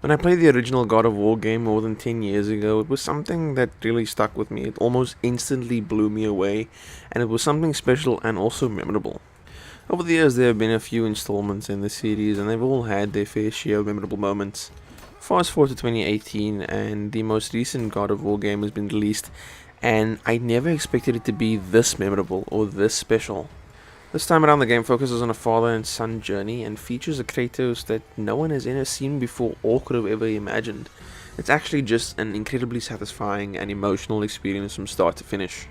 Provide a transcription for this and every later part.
When I played the original God of War game more than 10 years ago, it was something that really stuck with me. It almost instantly blew me away, and it was something special and also memorable. Over the years, there have been a few installments in the series, and they've all had their fair share of memorable moments. Fast forward to 2018, and the most recent God of War game has been released, and I never expected it to be this memorable or this special. This time around, the game focuses on a father and son journey and features a Kratos that no one has ever seen before or could have ever imagined. It's actually just an incredibly satisfying and emotional experience from start to finish.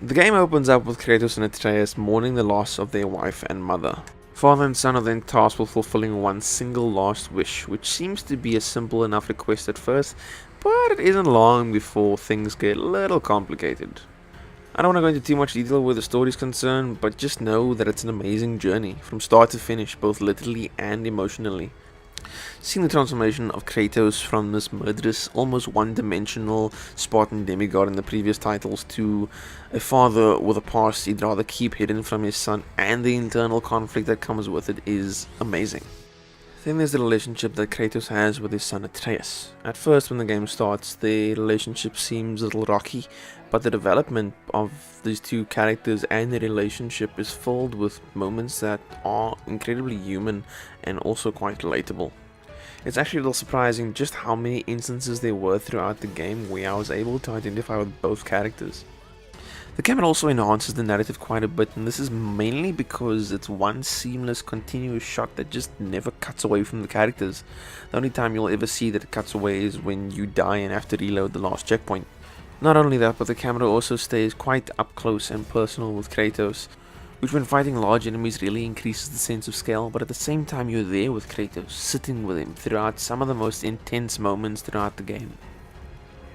The game opens up with Kratos and Atreus mourning the loss of their wife and mother. Father and son are then tasked with fulfilling one single last wish, which seems to be a simple enough request at first, but it isn't long before things get a little complicated. I don't want to go into too much detail where the story is concerned, but just know that it's an amazing journey, from start to finish, both literally and emotionally. Seeing the transformation of Kratos from this murderous, almost one-dimensional Spartan demigod in the previous titles to a father with a past he'd rather keep hidden from his son, and the internal conflict that comes with it, is amazing. Then there's the relationship that Kratos has with his son Atreus. At first, when the game starts, the relationship seems a little rocky, but the development of these two characters and their relationship is filled with moments that are incredibly human and also quite relatable. It's actually a little surprising just how many instances there were throughout the game where I was able to identify with both characters. The game also enhances the narrative quite a bit, and this is mainly because it's one seamless continuous shot that just never cuts away from the characters. The only time you'll ever see that it cuts away is when you die and have to reload the last checkpoint. Not only that, but the camera also stays quite up close and personal with Kratos, which when fighting large enemies really increases the sense of scale, but at the same time you're there with Kratos, sitting with him throughout some of the most intense moments throughout the game.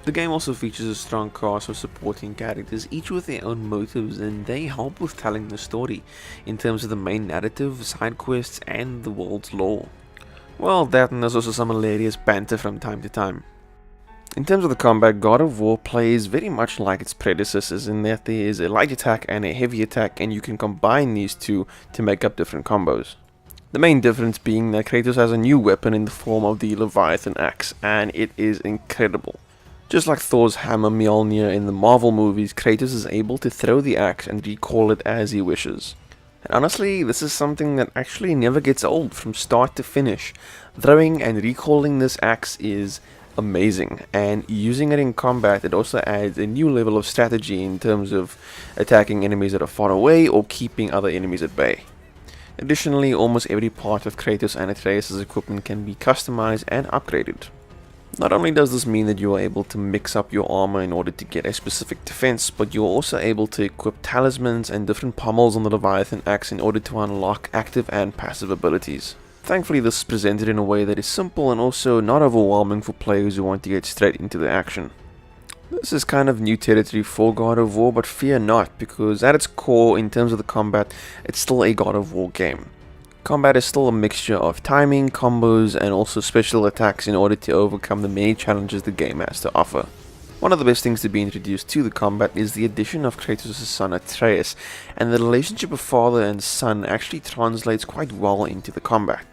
The game also features a strong cast of supporting characters, each with their own motives, and they help with telling the story, in terms of the main narrative, side quests, and the world's lore. Well, that and there's also some hilarious banter from time to time. In terms of the combat, God of War plays very much like its predecessors in that there is a light attack and a heavy attack, and you can combine these two to make up different combos. The main difference being that Kratos has a new weapon in the form of the Leviathan axe, and it is incredible. Just like Thor's hammer Mjolnir in the Marvel movies, Kratos is able to throw the axe and recall it as he wishes. And honestly, this is something that actually never gets old from start to finish. Throwing and recalling this axe is amazing, and using it in combat, it also adds a new level of strategy in terms of attacking enemies that are far away or keeping other enemies at bay. Additionally, almost every part of Kratos and Atreus' equipment can be customized and upgraded. Not only does this mean that you are able to mix up your armor in order to get a specific defense, but you are also able to equip talismans and different pommels on the Leviathan axe in order to unlock active and passive abilities. Thankfully, this is presented in a way that is simple and also not overwhelming for players who want to get straight into the action. This is kind of new territory for God of War, but fear not, because at its core, in terms of the combat, it's still a God of War game. Combat is still a mixture of timing, combos, and also special attacks in order to overcome the many challenges the game has to offer. One of the best things to be introduced to the combat is the addition of Kratos' son Atreus, and the relationship of father and son actually translates quite well into the combat.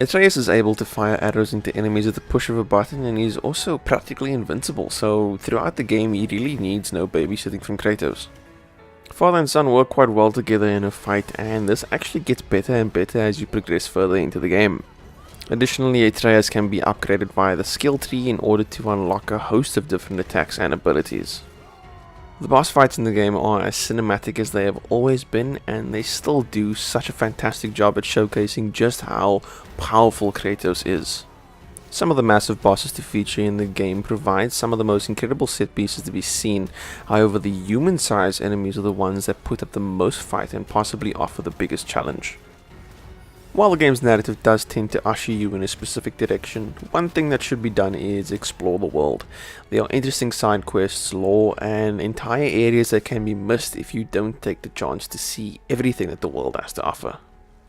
Atreus is able to fire arrows into enemies at the push of a button, and he's also practically invincible, so throughout the game he really needs no babysitting from Kratos. Father and son work quite well together in a fight, and this actually gets better and better as you progress further into the game. Additionally, Atreus can be upgraded via the skill tree in order to unlock a host of different attacks and abilities. The boss fights in the game are as cinematic as they have always been, and they still do such a fantastic job at showcasing just how powerful Kratos is. Some of the massive bosses to feature in the game provide some of the most incredible set pieces to be seen. However, the human-sized enemies are the ones that put up the most fight and possibly offer the biggest challenge. While the game's narrative does tend to usher you in a specific direction, one thing that should be done is explore the world. There are interesting side quests, lore, and entire areas that can be missed if you don't take the chance to see everything that the world has to offer.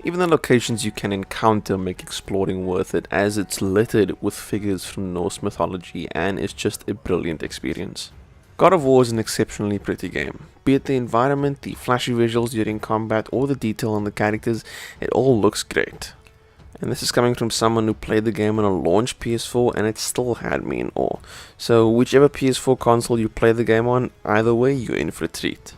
Even the locations you can encounter make exploring worth it, as it's littered with figures from Norse mythology and is just a brilliant experience. God of War is an exceptionally pretty game. Be it the environment, the flashy visuals during combat, or the detail on the characters, it all looks great. And this is coming from someone who played the game on a launch PS4 and it still had me in awe. So whichever PS4 console you play the game on, either way you're in for a treat.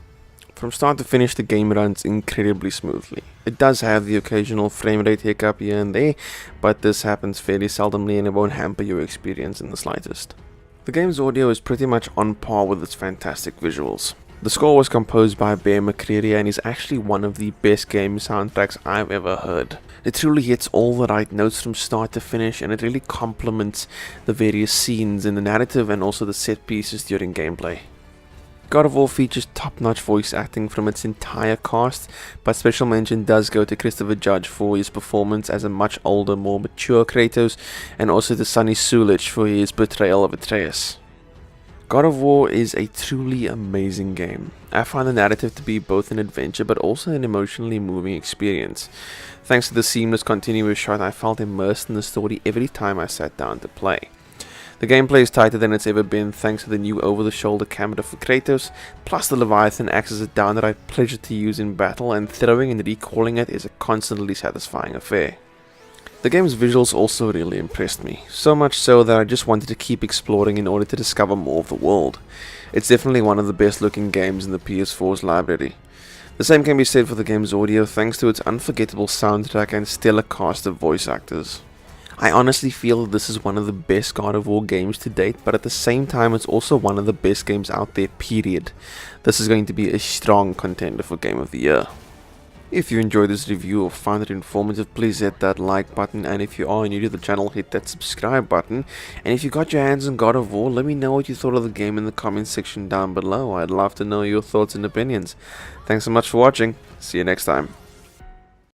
From start to finish, the game runs incredibly smoothly. It does have the occasional frame rate hiccup here and there, but this happens fairly seldomly and it won't hamper your experience in the slightest. The game's audio is pretty much on par with its fantastic visuals. The score was composed by Bear McCreary and is actually one of the best game soundtracks I've ever heard. It truly hits all the right notes from start to finish, and it really complements the various scenes in the narrative and also the set pieces during gameplay. God of War features top-notch voice acting from its entire cast, but special mention does go to Christopher Judge for his performance as a much older, more mature Kratos, and also to Sonny Sulich for his portrayal of Atreus. God of War is a truly amazing game. I find the narrative to be both an adventure but also an emotionally moving experience. Thanks to the seamless continuous shot, I felt immersed in the story every time I sat down to play. The gameplay is tighter than it's ever been thanks to the new over-the-shoulder camera for Kratos, plus the Leviathan acts as a downright pleasure to use in battle, and throwing and recalling it is a constantly satisfying affair. The game's visuals also really impressed me, so much so that I just wanted to keep exploring in order to discover more of the world. It's definitely one of the best looking games in the PS4's library. The same can be said for the game's audio thanks to its unforgettable soundtrack and stellar cast of voice actors. I honestly feel that this is one of the best God of War games to date, but at the same time it's also one of the best games out there, period. This is going to be a strong contender for Game of the Year. If you enjoyed this review or found it informative, please hit that like button, and if you are new to the channel, hit that subscribe button. And if you got your hands on God of War, let me know what you thought of the game in the comment section down below. I'd love to know your thoughts and opinions. Thanks so much for watching. See you next time.